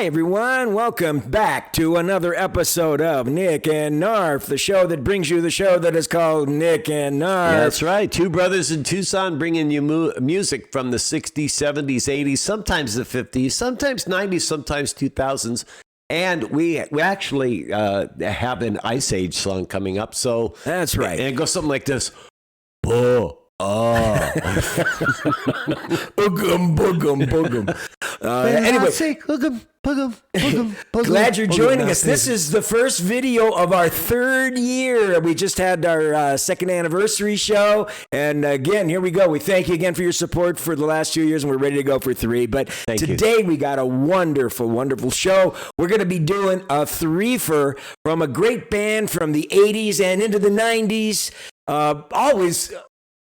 Hi, everyone. Welcome back to another episode of Nick and Knarf, the show that brings you the show that is called Nick and Knarf. That's right. Two brothers in Tucson bringing you music from the 60s, 70s, 80s, sometimes the 50s, sometimes 90s, sometimes 2000s. And we actually have an Ice Age song coming up. So that's right. And it goes something like this. Oh. Boogum, boogum, boogum. Anyway, glad you're joining us. This is the first video of our third year. We just had our second anniversary show. And again, here we go. We thank you again for your support for the last 2 years, and we're ready to go for 3. But today we got a wonderful, wonderful show. We're going to be doing a threefer from a great band from the 80s and into the 90s. Always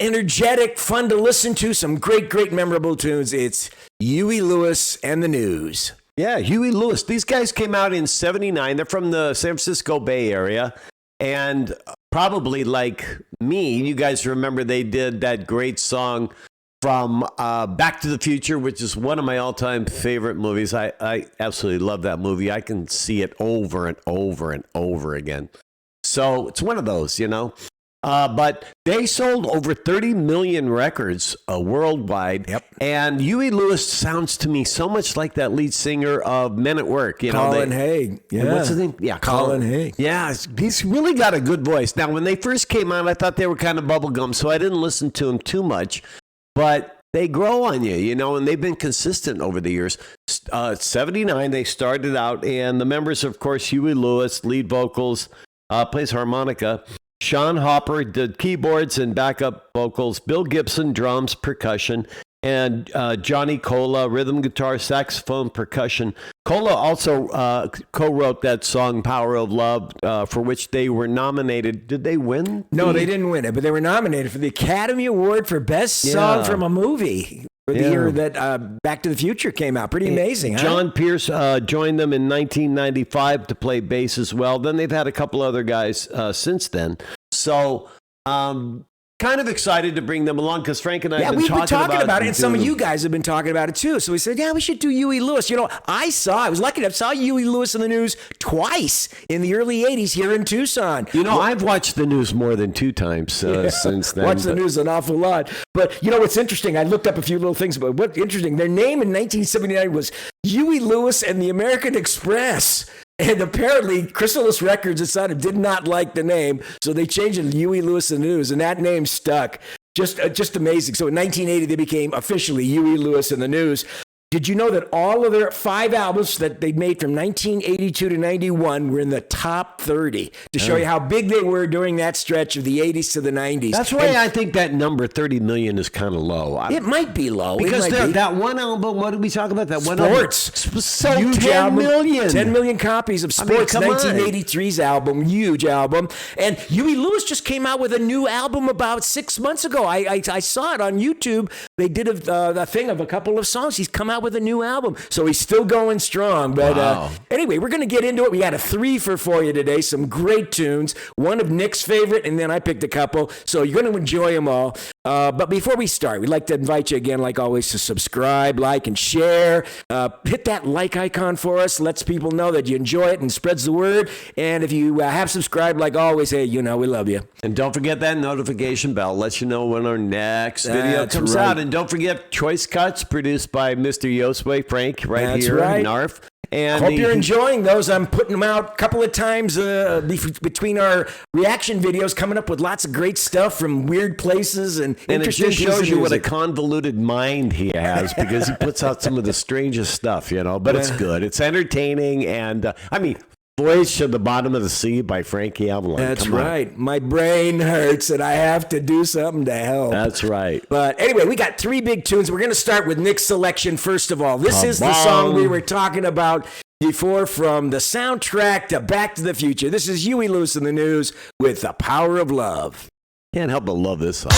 energetic, fun to listen to, some great, memorable tunes. It's Huey Lewis and the News. Yeah, Huey Lewis. These guys came out in 79. They're from the San Francisco Bay Area. And probably like me, you guys remember they did that great song from Back to the Future, which is one of my all-time favorite movies. I absolutely love that movie. I can see it over and over and over again. So it's one of those, you know. But they sold over 30 million records worldwide. Yep. And Huey Lewis sounds to me so much like that lead singer of Men at Work. Colin Hay. Yeah. What's his name? Yeah, Colin Hay. Yeah, he's really got a good voice. Now, when they first came out, I thought they were kind of bubblegum, so I didn't listen to them too much. But they grow on you, you know, and they've been consistent over the years. 79, they started out, and the members, of course, Huey Lewis, lead vocals, plays harmonica. Sean Hopper did keyboards and backup vocals. Bill Gibson, drums, percussion. And Johnny Cola, rhythm guitar, saxophone, percussion. Cola also co-wrote that song, Power of Love, for which they were nominated. Did they win? No, they didn't win it, but they were nominated for the Academy Award for Best Song from a Movie. For the year that Back to the Future came out. Pretty amazing, huh? John Pierce joined them in 1995 to play bass as well. Then they've had a couple other guys since then. So kind of excited to bring them along because Frank and I have been talking about it. And some of you guys have been talking about it too. So we said, we should do Huey Lewis. You know, I was lucky enough, saw Huey Lewis in the News twice in the early 80s here in Tucson. You know, I've watched the news more than 2 times since then. Watched the news an awful lot. But you know what's interesting? I looked up a few little things about what's interesting. Their name in 1979 was Huey Lewis and the American Express. And apparently, Chrysalis Records decided did not like the name, so they changed it to Huey Lewis and the News, and that name stuck. Just amazing. So in 1980, they became officially Huey Lewis and the News. Did you know that all of their 5 albums that they made from 1982 to 91 were in the top 30 to show you how big they were during that stretch of the 80s to the 90s? That's why I think that number 30 million is kind of low. It might be low. Because that one album, what did we talk about? That one Sports. So 10 million. 10 million copies of Sports, 1983's album, huge album. And Huey Lewis just came out with a new album about 6 months ago. I saw it on YouTube. They did a thing of a couple of songs. He's come out with a new album, so he's still going strong. But anyway, we're going to get into it. We got a threefer for you today, some great tunes, one of Nick's favorite, and then I picked a couple, so you're going to enjoy them all. But before we start, we'd like to invite you again, like always, to subscribe, like, and share. Hit that like icon for us, lets people know that you enjoy it and spreads the word. And if you have subscribed, like always, hey, you know we love you. And don't forget that notification bell lets you know when our next video comes out. And don't forget Choice Cuts, produced by Mr. Yosway Frank, here in Knarf. And hope you're enjoying those. I'm putting them out a couple of times between our reaction videos, coming up with lots of great stuff from weird places and interesting. It just shows you what a convoluted mind he has because he puts out some of the strangest stuff, you know. But it's good. It's entertaining, and Voyage to the Bottom of the Sea by Frankie Avalon. That's right. My brain hurts and I have to do something to help. That's right. But anyway, we got 3 big tunes. We're going to start with Nick's selection first of all. This is the song we were talking about before from the soundtrack to Back to the Future. This is Huey Lewis and the News with The Power of Love. Can't help but love this song.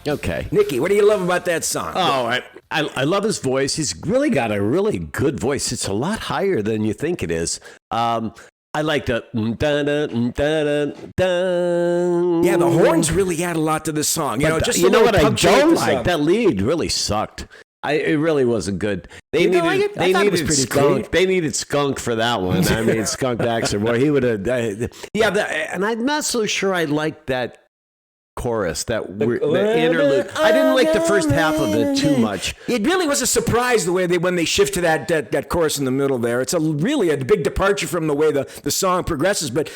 Okay. Nikki, what do you love about that song? Oh, I love his voice. He's really got a really good voice. It's a lot higher than you think it is. I like the Yeah, the horns really add a lot to the song. You know, just you know what I punctuate don't the like? song. That lead really sucked. It really wasn't good. They You don't like needed it? I thought it was needed pretty skunk. cool. They needed skunk for that one. I mean, Skunk Baxter. Boy, he would have. And I'm not so sure I like that chorus, the interlude. I didn't like the first half of it too much. It really was a surprise the way when they shift to that chorus in the middle there. It's really a big departure from the way the song progresses, but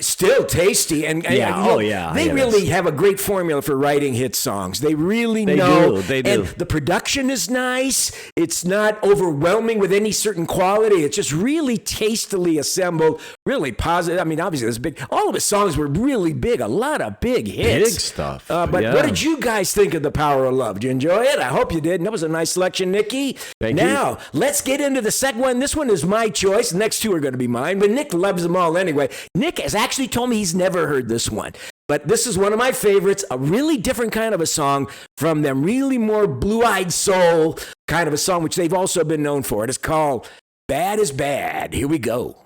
still tasty. And Yeah. you know, Oh, yeah. They Yes. really have a great formula for writing hit songs. They really They know. do. They do. And the production is nice. It's not overwhelming with any certain quality. It's just really tastily assembled, really positive. I mean, obviously, all of his songs were really big, a lot of big hits. Big stuff. But Yeah. what did you guys think of The Power of Love? Did you enjoy it? I hope you did. And that was a nice selection, Nikki. Thank you. Now, let's get into the second one. This one is my choice. The next two are going to be mine, but Nick loves them all anyway. Nick has actually told me he's never heard this one. But this is one of my favorites, a really different kind of a song from them, really more blue-eyed soul kind of a song, which they've also been known for. It is called Bad is Bad. Here we go.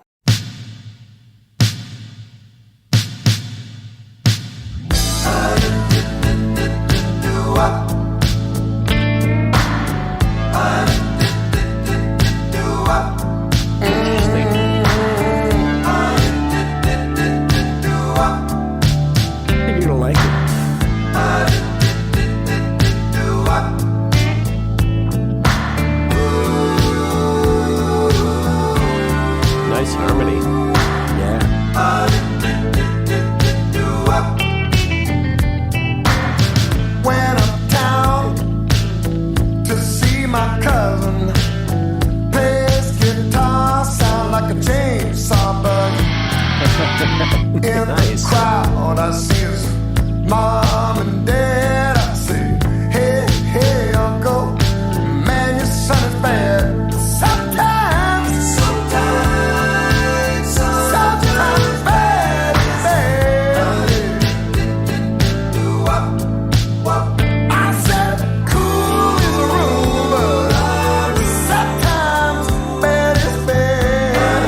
You don't like it? Nice harmony. Yeah. Went uptown to see my cousin. Plays guitar, sound like a chainsaw bug. In Nice. the crowd, I see his mom and dad. I say, hey, hey, uncle, man, your son is bad. Sometimes bad is bad. I said, cool is a rule, but sometimes bad is bad.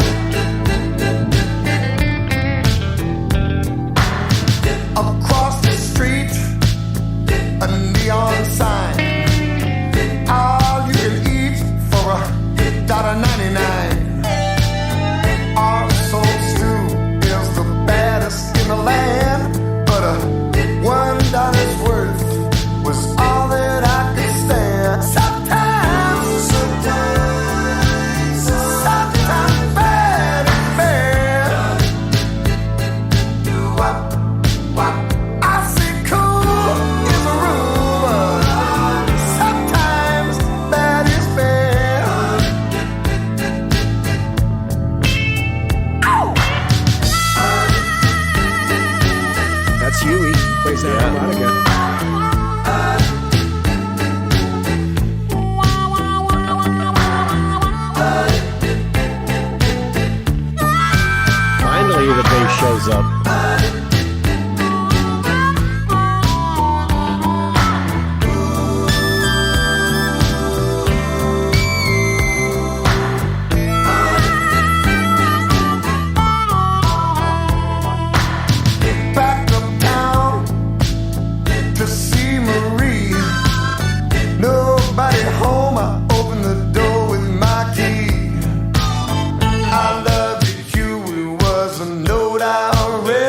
Across the street, a neon sign. All you can eat for $1.99. Our soul stew is the baddest in the land, but $1's worth was all that I could stand. Sometimes bad is bad. I say cool is a rule, sometimes bad is bad. That's Huey. Plays that harmonica. Finally, the bass shows up. Back uptown to see Marie. Nobody home. I opened the door with my key. I love you, Huey was a note I read.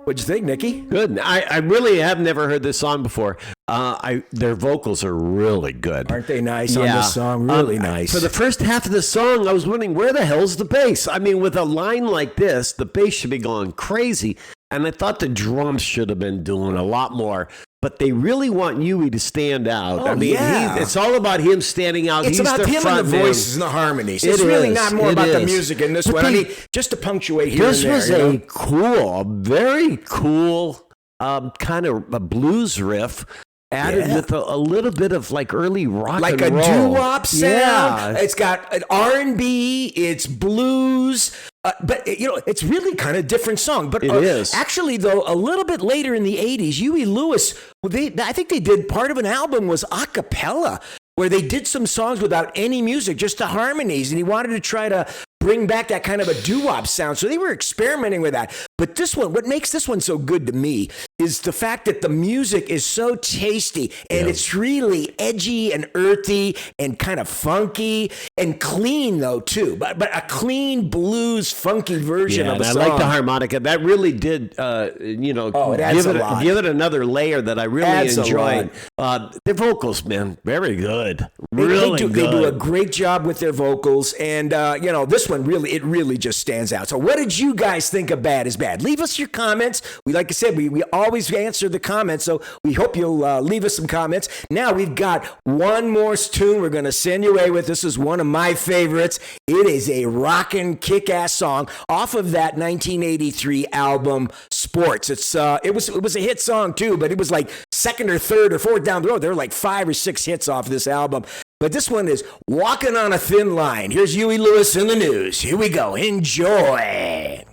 What'd you think, Nikki? Good. I really have never heard this song before. Their vocals are really good. Aren't they nice on this song? Really nice. For the first half of the song, I was wondering, where the hell's the bass? I mean, with a line like this, the bass should be going crazy. And I thought the drums should have been doing a lot more. But they really want Huey to stand out. Oh, I mean, it's all about him standing out. It's He's about him and the voices and the harmonies. It's really not more about the music in this one. I mean, just to punctuate here and there. This was a very cool kind of a blues riff. Added with a little bit of like early rock like and roll. Like a doo-wop sound. It's got an R&B, it's blues. But, it's really kind of different song. But it is. Actually, though, a little bit later in the 80s, Huey Lewis, I think they did part of an album was a cappella, where they did some songs without any music, just the harmonies. And he wanted to try to bring back that kind of a doo-wop sound. So they were experimenting with that. But this one, what makes this one so good to me is the fact that the music is so tasty and it's really edgy and earthy and kind of funky and clean though too. But a clean blues funky version of the song. I like the harmonica. That really did, it adds a lot. Give it another layer that I really enjoyed. Their vocals, man, very good. Really good. They do a great job with their vocals. And, this one really just stands out. So what did you guys think of Bad is Bad? Leave us your comments. Like I said, we always answer the comments, so we hope you'll leave us some comments. Now we've got one more tune we're going to send you away with. This is one of my favorites. It is a rockin' kick-ass song off of that 1983 album Sports. It was a hit song too, but it was like second or third or fourth down the road. There were like 5 or 6 hits off this album. But this one is Walking on a Thin Line. Here's Huey Lewis in the news. Here we go. Enjoy.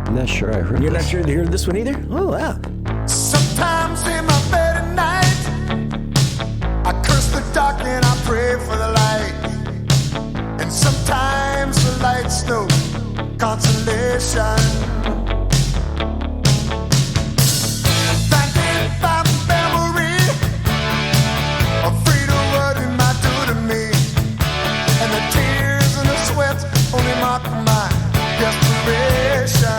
I'm not sure I heard You're not sure to hear this one either? Oh, wow. Sometimes in my bed at night, I curse the dark and I pray for the light. And sometimes the light's no consolation. Thinking about memory, afraid of what it might do to me. And the tears and the sweat only mark my desperation.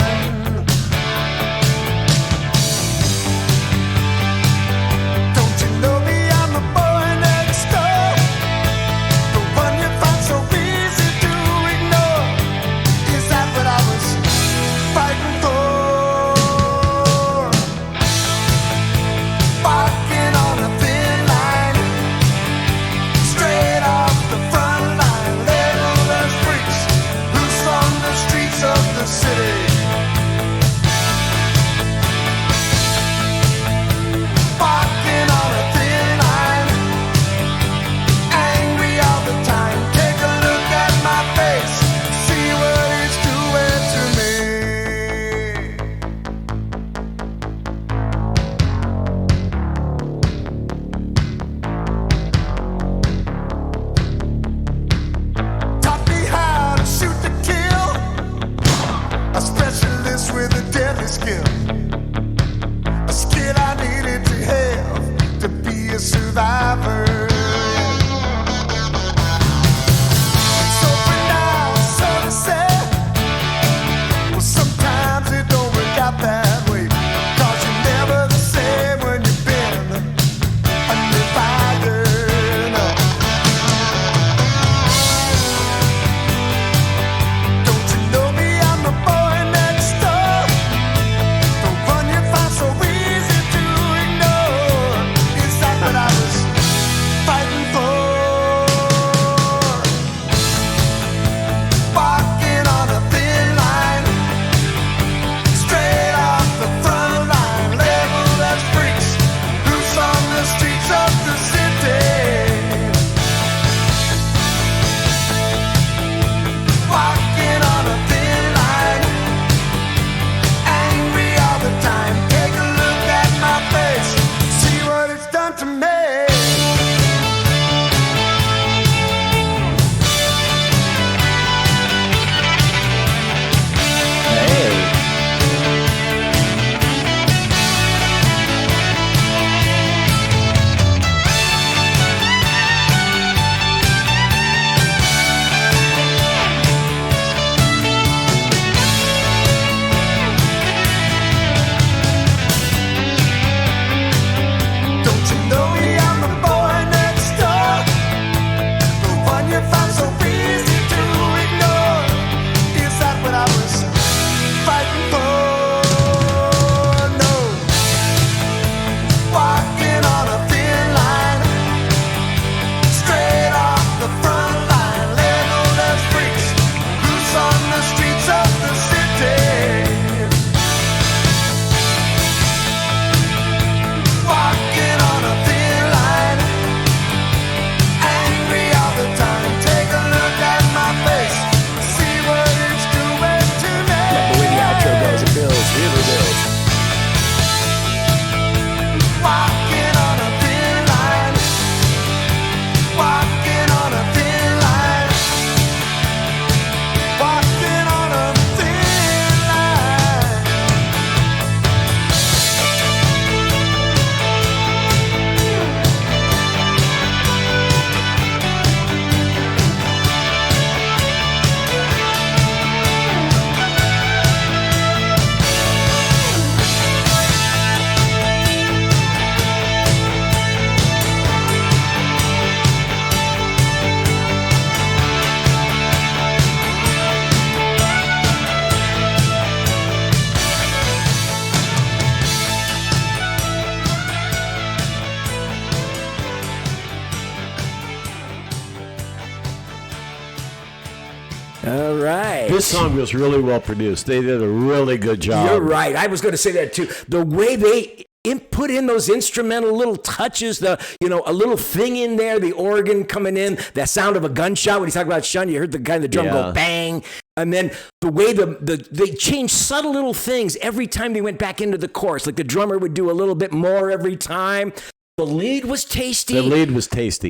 This song was really well produced. They did a really good job. You're right. I was going to say that too. The way they put in those instrumental little touches, a little thing in there, the organ coming in, that sound of a gunshot. When he's talking about Shun, you heard the guy in the drum go bang. And then the way they changed subtle little things every time they went back into the chorus. Like the drummer would do a little bit more every time. The lead was tasty.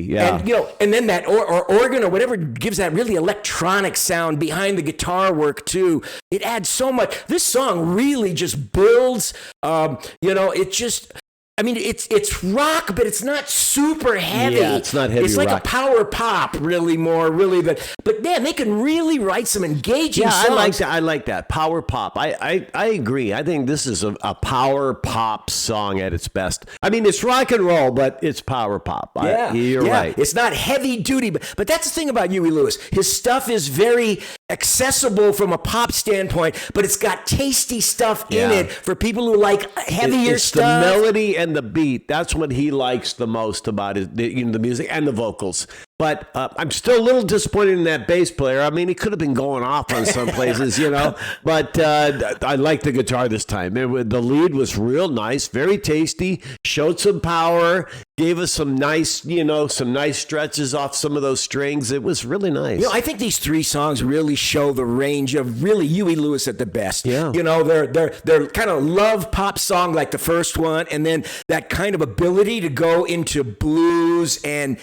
Yeah. And, and then that or organ or whatever gives that really electronic sound behind the guitar work too. It adds so much. This song really just builds, it just... I mean, it's rock, but it's not super heavy. Yeah, it's not heavy. It's like rock. a power pop, really. But man, they can really write some engaging songs. I like that power pop. I agree. I think this is a power pop song at its best. I mean, it's rock and roll, but it's power pop. You're right. It's not heavy duty, but that's the thing about Huey Lewis. His stuff is very accessible from a pop standpoint, but it's got tasty stuff in it for people who like heavier it's stuff. The melody and the beat. That's what he likes the most about it, the music and the vocals. But I'm still a little disappointed in that bass player. I mean, he could have been going off on some places, But I like the guitar this time. The lead was real nice, very tasty, showed some power, gave us some nice stretches off some of those strings. It was really nice. I think these three songs really show the range of really Huey Lewis at the best. Yeah. They're kind of love pop song like the first one, and then that kind of ability to go into blues and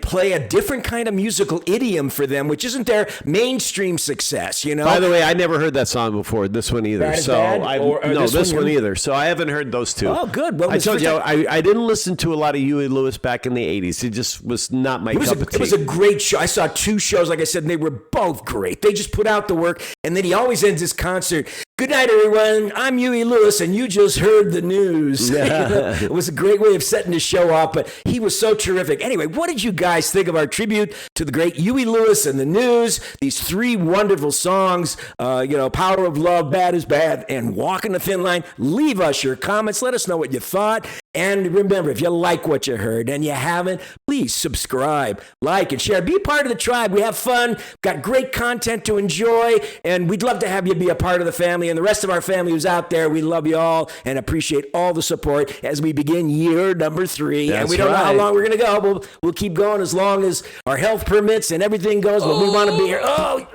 play a different kind of musical idiom for them, which isn't their mainstream success, By the way, I never heard that song before, this one either. This one either. So I haven't heard those two. Oh, good. Well, I told you, I didn't listen to a lot of Huey Lewis back in the 80s. It just was not my cup of tea. It was a great show. I saw two shows, like I said, and they were both great. They just put out the work, and then he always ends his concert. Good night, everyone. I'm Huey Lewis, and you just heard the news. It was a great way of setting the show off, but he was so terrific. Anyway, what did you guys think of our tribute to the great Huey Lewis and the News? These three wonderful songs, Power of Love, Bad is Bad, and Walking the Thin Line. Leave us your comments. Let us know what you thought. And remember, if you like what you heard and you haven't, please subscribe, like, and share. Be a part of the tribe. We have fun, got great content to enjoy, and we'd love to have you be a part of the family. And the rest of our family who's out there, we love you all and appreciate all the support as we begin year number 3. That's and we don't know how long we're going to go. We'll keep going as long as our health permits and everything goes, but we want to be here. Oh,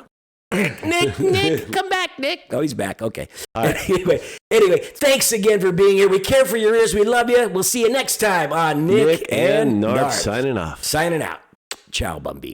Nick, come back, Nick. Oh, he's back. Okay. Right. Anyway, thanks again for being here. We care for your ears. We love you. We'll see you next time on Nick and Knarf Knarf. signing off. Signing out. Ciao, Bumby.